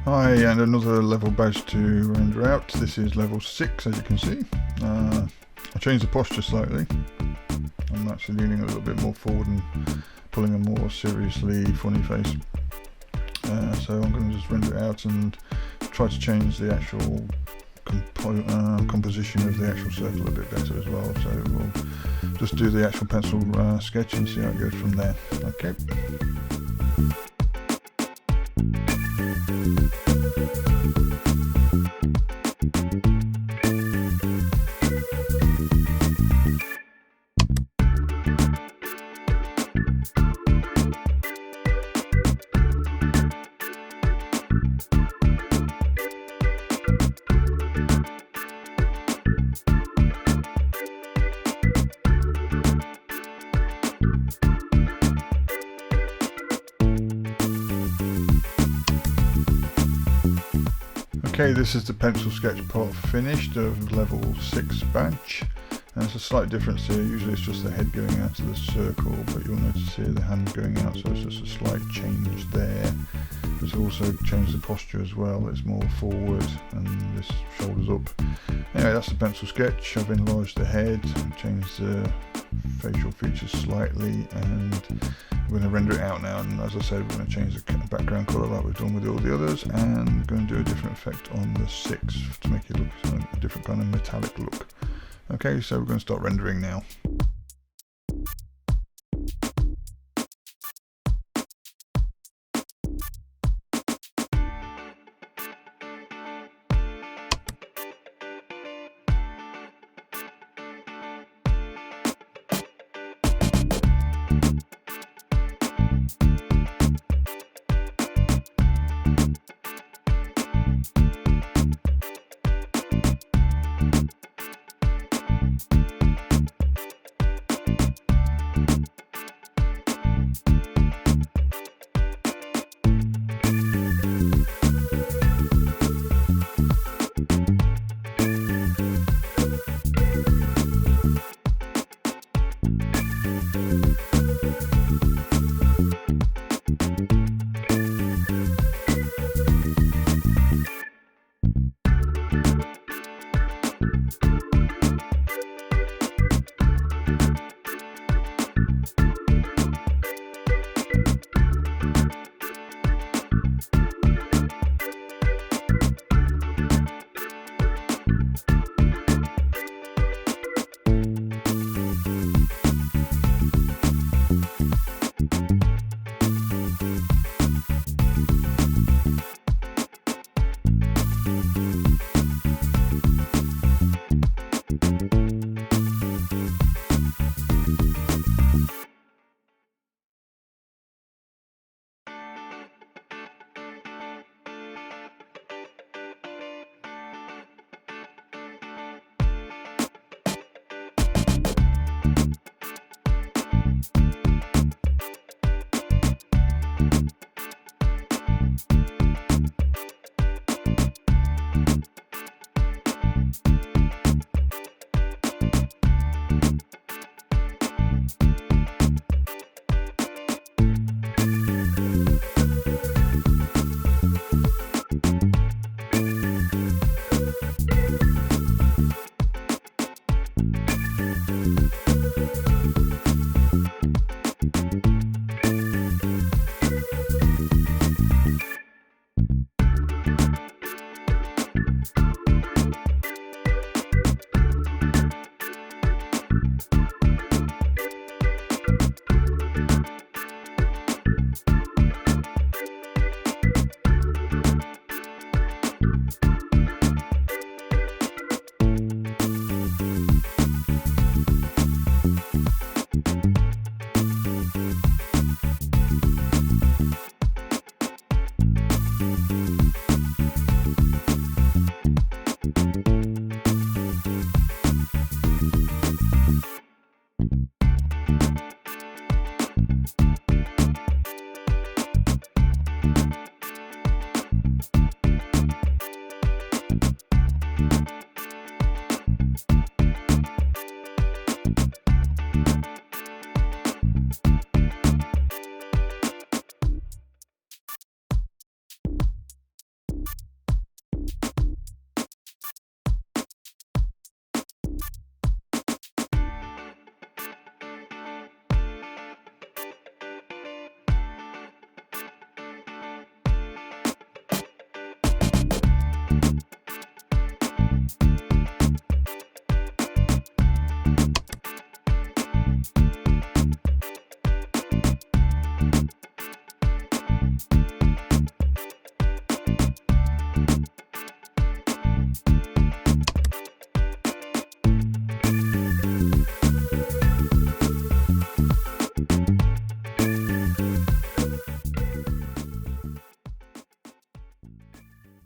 Hi, and another level badge to render out. This is level 6, as you can see. I changed the posture slightly. I'm actually leaning a little bit more forward and pulling a more seriously funny face. So I'm going to just render it out and try to change the actual composition of the actual circle a bit better as well. So we'll just do the actual pencil sketch and see how it goes from there. Okay. Okay, this is the pencil sketch part finished of level 6 badge. And there's a slight difference here. Usually it's just the head going out to the circle, but you'll notice here the hand going out, so it's just a slight change there. It's also changed the posture as well. It's more forward and this shoulders up. Anyway, that's the pencil sketch. I've enlarged the head, changed the facial features slightly, and we're going to render it out now. And as I said, we're going to change the background colour like we've done with all the others, and going to do a different effect on the 6 to make it look a different kind of metallic look. Okay, so we're going to start rendering now.